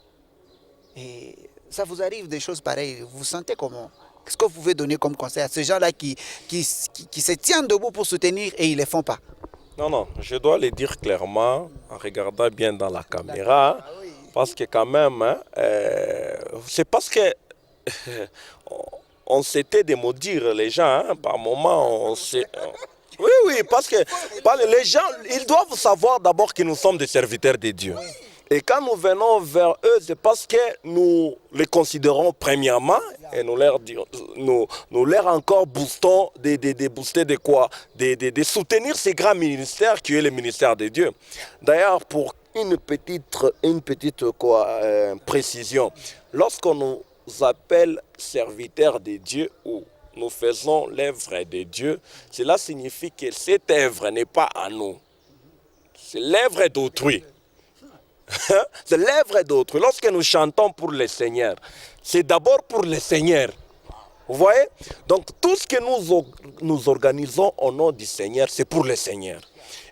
Et ça vous arrive des choses pareilles, vous vous sentez comment? Qu'est-ce que vous pouvez donner comme conseil à ces gens-là qui se tiennent debout pour soutenir et ils ne le font pas? Non, je dois le dire clairement en regardant bien dans la caméra, parce que quand même, hein, c'est parce que on s'était de maudire les gens, hein, par moment, on s'est... Oui, parce que les gens, ils doivent savoir d'abord que nous sommes des serviteurs de Dieu. Et quand nous venons vers eux, c'est parce que nous les considérons premièrement et nous leur encore boostons, booster de quoi? De soutenir ces grands ministères qui est le ministère de Dieu. D'ailleurs, pour une petite précision, lorsqu'on nous appelle serviteurs de Dieu ou nous faisons l'œuvre de Dieu, cela signifie que cette œuvre n'est pas à nous. C'est l'œuvre d'autrui. C'est l'œuvre d'autrui. Lorsque nous chantons pour le Seigneur, c'est d'abord pour le Seigneur. Vous voyez? Donc tout ce que nous organisons au nom du Seigneur, c'est pour le Seigneur.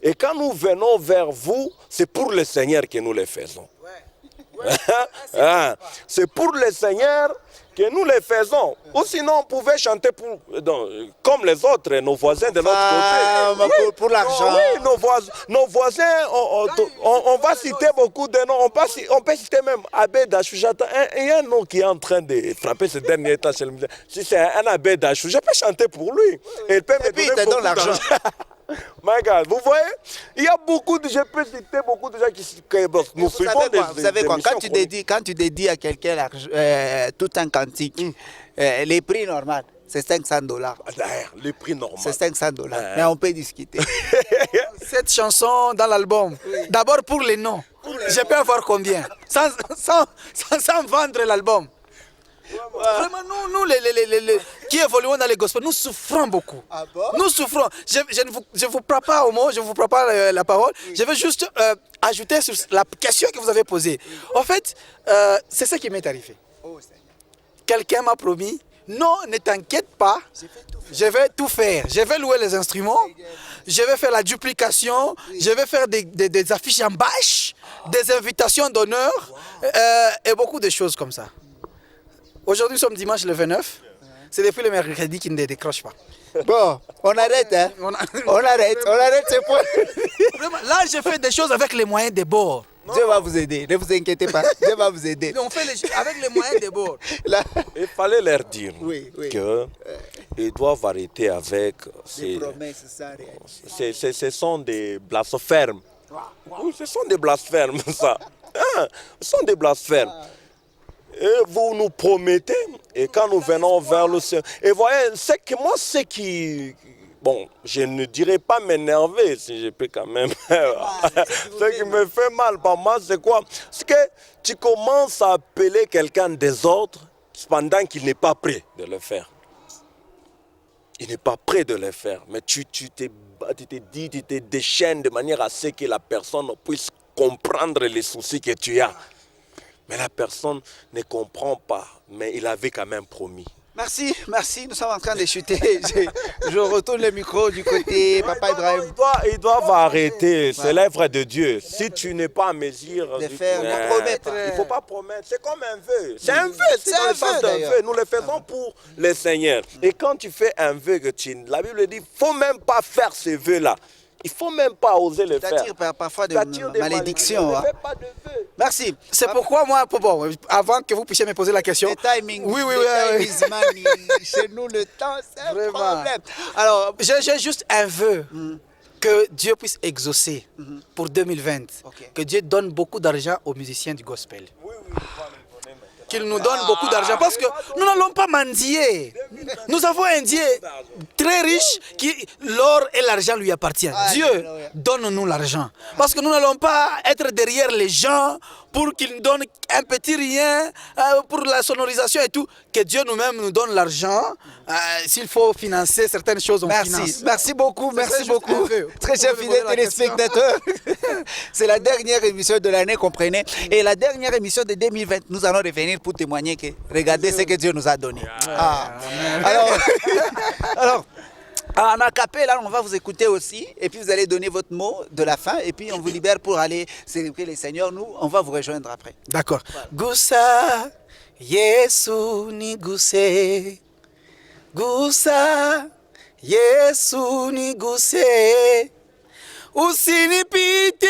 Et quand nous venons vers vous, c'est pour le Seigneur que nous le faisons. C'est pour le Seigneur que nous les faisons. Ou sinon, on pouvait chanter comme les autres, nos voisins de l'autre côté. Pour l'argent. Oui, nos voisins, on va citer beaucoup de noms. On peut citer même Abbé Dachou. Il y a un nom qui est en train de frapper ces derniers temps. Si c'est un Abbé Dachou, je peux chanter pour lui. Et il peut me donner beaucoup d'argent. My God, vous voyez, il y a je peux citer beaucoup de gens qui nous suivons des vous savez quoi, quand tu dédies à quelqu'un tout un cantique, les prix normaux, c'est $500. D'ailleurs, les prix normaux. C'est $500, mais on peut discuter. Cette chanson dans l'album, d'abord pour les noms, je peux avoir combien sans vendre l'album. Vraiment, nous qui évoluons dans les gospels, nous souffrons beaucoup. Ah bon? Nous souffrons. Je ne vous prends pas au mot, je ne vous prends pas la parole. Je veux juste ajouter sur la question que vous avez posée. En fait, c'est ça qui m'est arrivé. Quelqu'un m'a promis, non, ne t'inquiète pas, je vais tout faire. Je vais louer les instruments, je vais faire la duplication, je vais faire des affiches en bâche, des invitations d'honneur et beaucoup de choses comme ça. Aujourd'hui, nous sommes dimanche le 29. C'est depuis le mercredi qu'il ne décroche pas. Bon, on arrête, hein? On arrête ce point. Là, je fais des choses avec les moyens des bords. Dieu va vous aider, ne vous inquiétez pas. Dieu va vous aider. On fait avec les moyens des bords. Là. Il fallait leur dire qu'ils doivent arrêter avec ces promesses sans réalité. Ce sont des blasphèmes. Oui, ce sont des blasphèmes, ça. Ce sont des blasphèmes. Et vous nous promettez, et quand nous venons vers le Seigneur, et voyez, ce qui bon, je ne dirais pas m'énerver, si je peux quand même. Ce qui me fait mal par moi, c'est quoi? C'est que tu commences à appeler quelqu'un des ordres pendant qu'il n'est pas prêt de le faire. Il n'est pas prêt de le faire, mais tu te déchaînes de manière à ce que la personne puisse comprendre les soucis que tu as. Mais la personne ne comprend pas, mais il avait quand même promis. Merci, merci. Nous sommes en train de chuter. Je retourne le micro du côté Papa Ibrahim. Ils doivent arrêter. C'est l'œuvre de Dieu. Si tu n'es pas à mesure de faire, de promettre. Il ne faut pas promettre. C'est comme un vœu. C'est un vœu. C'est dans le sens d'un vœu. Nous le faisons pour le Seigneur. Et quand tu fais un vœu, la Bible dit, il ne faut même pas faire ce vœu-là. Il ne faut même pas oser le faire. Ça tire parfois de malédictions. Ne fais pas de vœu. Merci. C'est pourquoi moi, bon, avant que vous puissiez me poser la question. Le timing. Oui. Is money. Chez nous, le temps, c'est un problème. Alors, j'ai juste un vœu. Que Dieu puisse exaucer pour 2020. Okay. Que Dieu donne beaucoup d'argent aux musiciens du gospel. Qu'il nous donne beaucoup d'argent. Parce que nous n'allons pas mendier. Nous avons un Dieu très riche qui l'or et l'argent lui appartiennent. Dieu, donne-nous l'argent. Parce que nous n'allons pas être derrière les gens pour qu'ils nous donnent un petit rien pour la sonorisation et tout. Que Dieu nous-mêmes nous donne l'argent. S'il faut financer certaines choses, on finance. Merci beaucoup, merci beaucoup. Très chers fidèles téléspectateurs. C'est la dernière émission de l'année, comprenez. Et la dernière émission de 2020, nous allons revenir pour témoigner que regardez ce que Dieu nous a donné. Alors, en acapella, on va vous écouter aussi. Et puis vous allez donner votre mot de la fin. Et puis on vous libère pour aller célébrer les Seigneurs. Nous, on va vous rejoindre après. D'accord. Gusa, Yesu ni guse. Gusa, Yesu ni guse. Usinipite,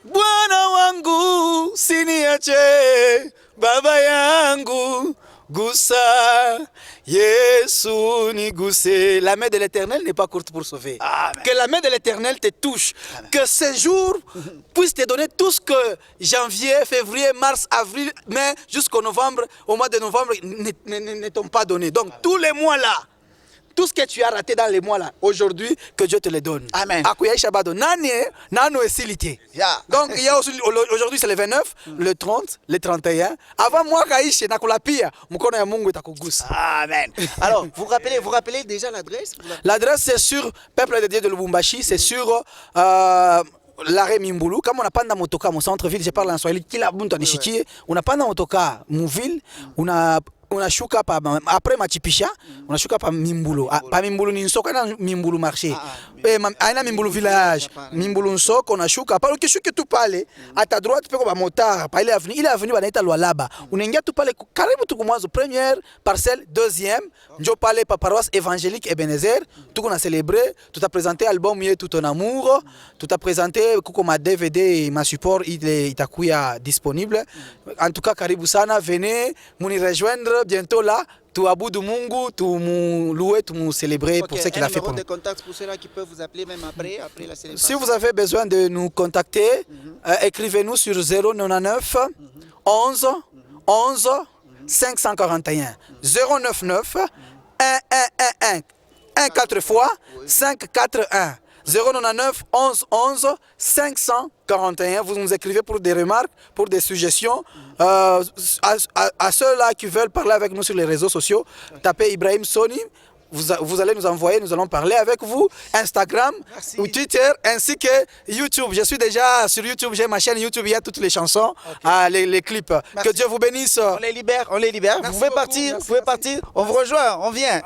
Bwana wangu, usiniache, Baba yangu. Gusa, Yesu ni guse. La main de l'Éternel n'est pas courte pour sauver. Amen. Que la main de l'Éternel te touche. Amen. Que ces jours puissent te donner tout ce que janvier, février, mars, avril, mai, jusqu'au novembre, au mois de novembre, ne t'ont pas donné. Donc tous les mois là, tout ce que tu as raté dans les mois là, aujourd'hui, que Dieu te les donne. Amen. Donc aujourd'hui c'est le 29, le 30, le 31. Avant moi, Amen. Alors, vous rappelez déjà l'adresse? L'adresse c'est sur Peuple de Dieu de Lubumbashi, c'est sur l'arrêt Mimbulu. Comme on n'a pas de motoka, mon centre-ville, je parle en Swahili, on n'a pas de motoka, mon ville, unashuka pa après Machipisha unashuka pa Mimbulu pa Mimbulu ni soko na Mimbulu marché aina Mimbulu village Mimbulu soko unashuka pale ukishuka tu pale à ta droite peko ba motard pa ile avenue banaita Lualaba unaingia tu pale karibu tu kumwanzo première parcelle deuxième njo pale pa paroisse évangélique Ebenezer tuko na célébrer tout a présenté album yetu Ton Amour tout a présenté kuko ma DVD ma support il itakuya disponible en tout cas karibu sana venez muni rejoindre bientôt là, tu abudu Mungu, tu mu louer, tu mu célébrer pour ce qu'il a fait pour nous. Un numéro de contact pour ceux-là qui peuvent vous appeler même après la célébration. Si vous avez besoin de nous contacter, écrivez-nous sur 099 11 11 541 099 1111 1 4 fois 541 099 11 11 541. Vous nous écrivez pour des remarques, pour des suggestions. À ceux-là qui veulent parler avec nous sur les réseaux sociaux, tapez Ibrahim Sony. Vous allez nous envoyer, nous allons parler avec vous. Instagram ou Twitter ainsi que YouTube. Je suis déjà sur YouTube, j'ai ma chaîne YouTube, il y a toutes les chansons, les clips. Merci. Que Dieu vous bénisse. On les libère. Merci vous pouvez partir, on vous rejoint, on vient.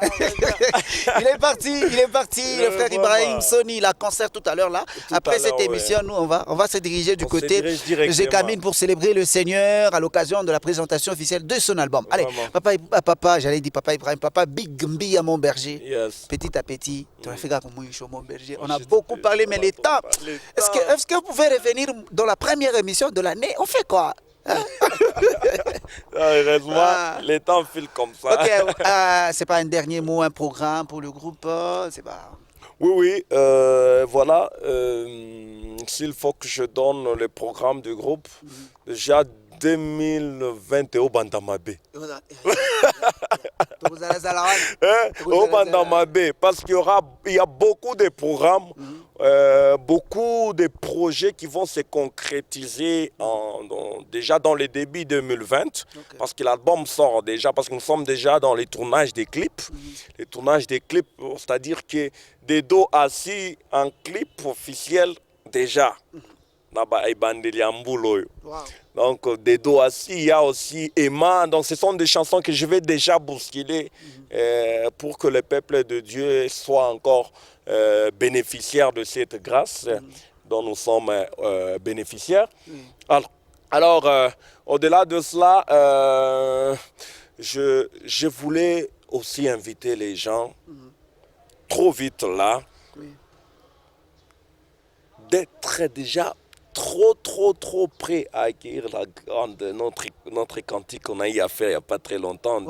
Il est parti, le frère Ibrahim Sony, il a concert tout à l'heure là. Après cette émission, nous on va se diriger du côté Gécamine pour célébrer le Seigneur à l'occasion de la présentation officielle de son album. Allez, papa, j'allais dire papa Ibrahim, papa Big Mbi à mon berger. Yes. Petit à petit, mon berger. On a beaucoup parlé, mais les temps. Est-ce que vous pouvez revenir dans la première émission de l'année? On fait quoi? Heureusement, les temps filent comme ça. Ok, c'est pas un dernier mot, un programme pour le groupe, c'est pas. Oui, voilà. S'il faut que je donne le programme du groupe, déjà 2020 au Bandamabe. Au Au Bandamabe, parce qu'il y a beaucoup de programmes, beaucoup de projets qui vont se concrétiser déjà dans le début 2020, parce que l'album sort déjà, parce que nous sommes déjà dans les tournages des clips. Les tournages des clips, c'est-à-dire que Dedo assis en clip officiel déjà. Donc, Dedo assis, il y a aussi Emma. Donc, ce sont des chansons que je vais déjà bousculer pour que le peuple de Dieu soit encore bénéficiaire de cette grâce dont nous sommes bénéficiaires. Alors, au-delà de cela, je voulais aussi inviter les gens, trop vite là, d'être déjà trop prêt à accueillir notre cantique qu'on a eu à faire il n'y a pas très longtemps,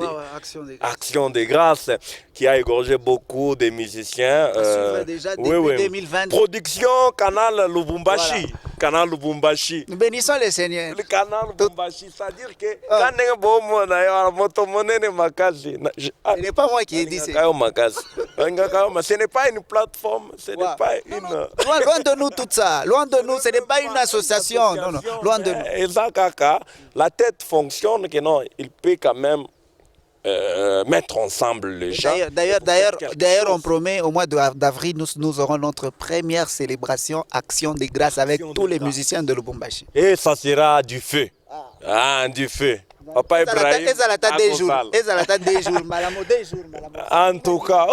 Action des grâces, qui a égorgé beaucoup de musiciens. Déjà début 2020. Production Canal Lubumbashi. Voilà. Canal Lubumbashi. Nous bénissons le Seigneur. Le Canal Lubumbashi, c'est-à-dire que ce n'est pas moi qui ai dit ça. Ce n'est pas une plateforme, ce n'est pas une... Loin de nous tout ça, loin de nous, ce n'est pas une association, non, loin de nous. Et ça, la tête fonctionne, que non, il peut quand même mettre ensemble les gens. D'ailleurs, on promet au mois d'avril, nous aurons notre première célébration Action des grâces avec tous les musiciens de Lubumbashi. Et ça sera du feu. Du feu. Papa Ibrahim. En tout cas,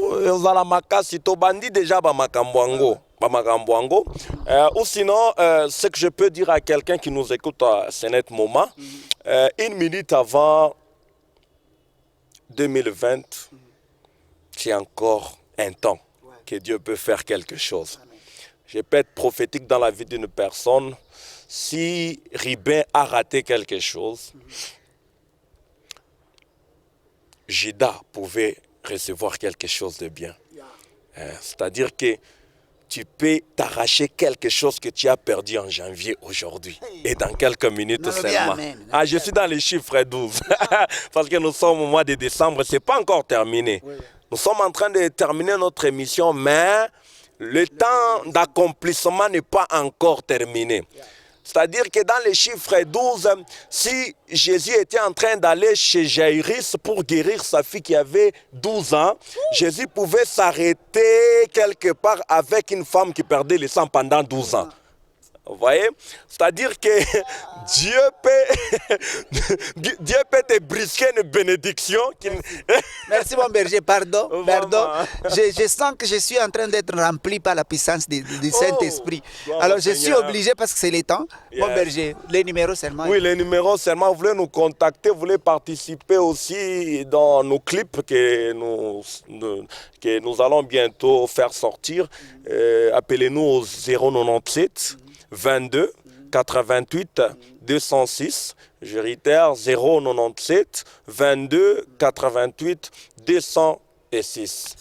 ozala makasi to bandi déjà ba makambwango. Ou sinon, ce que je peux dire à quelqu'un qui nous écoute à ce net moment, une minute avant 2020, c'est encore un temps que Dieu peut faire quelque chose. Je peux être prophétique dans la vie d'une personne. Si Ribin a raté quelque chose, Jida pouvait recevoir quelque chose de bien. C'est-à-dire que tu peux t'arracher quelque chose que tu as perdu en janvier aujourd'hui. Et dans quelques minutes seulement. Je suis dans les chiffres 12. Parce que nous sommes au mois de décembre, ce n'est pas encore terminé. Nous sommes en train de terminer notre émission, mais le temps d'accomplissement n'est pas encore terminé. C'est-à-dire que dans les chiffres 12, si Jésus était en train d'aller chez Jairus pour guérir sa fille qui avait 12 ans, Jésus pouvait s'arrêter quelque part avec une femme qui perdait le sang pendant 12 ans. Vous voyez? C'est-à-dire que Dieu peut te brisquer une bénédiction. Merci mon berger, pardon. Je sens que je suis en train d'être rempli par la puissance du Saint-Esprit. Alors je suis obligé parce que c'est le temps. Mon berger, les numéros seulement. Oui, les numéros seulement. Vous voulez nous contacter, vous voulez participer aussi dans nos clips que nous allons bientôt faire sortir. Appelez-nous au 097 22 88 206. Je réitère, 097 22 88 206.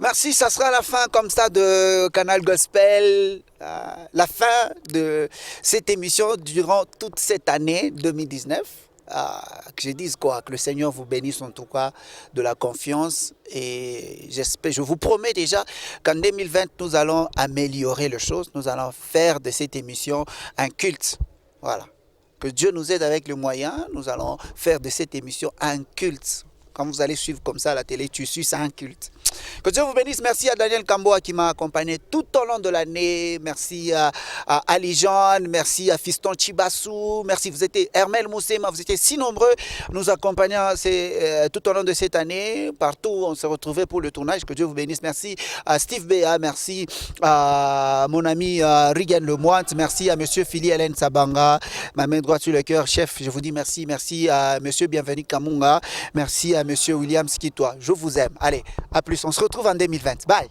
Merci, ça sera la fin comme ça de Canal Gospel, la fin de cette émission durant toute cette année 2019. Que je dise quoi, que le Seigneur vous bénisse en tout cas de la confiance, et je vous promets déjà qu'en 2020 nous allons améliorer les choses, nous allons faire de cette émission un culte. Voilà, que Dieu nous aide avec les moyens, nous allons faire de cette émission un culte. Quand vous allez suivre comme ça à la télé, tu suis, c'est un culte. Que Dieu vous bénisse. Merci à Daniel Kamboa qui m'a accompagné tout au long de l'année. Merci à Ali Jean, merci à Fiston Chibassou, merci. Vous étiez Hermel Moussema, vous étiez si nombreux nous accompagnant tout au long de cette année. Partout où on se retrouvait pour le tournage. Que Dieu vous bénisse. Merci à Steve Béa, merci à mon ami Rigan Lemoine, merci à monsieur Philly Hélène Sabanga, ma main droite sur le cœur, chef. Je vous dis merci. Merci à monsieur Bienvenu Kamunga, merci à monsieur William Skitoa. Je vous aime. Allez, à plus. On se retrouve en 2020. Bye.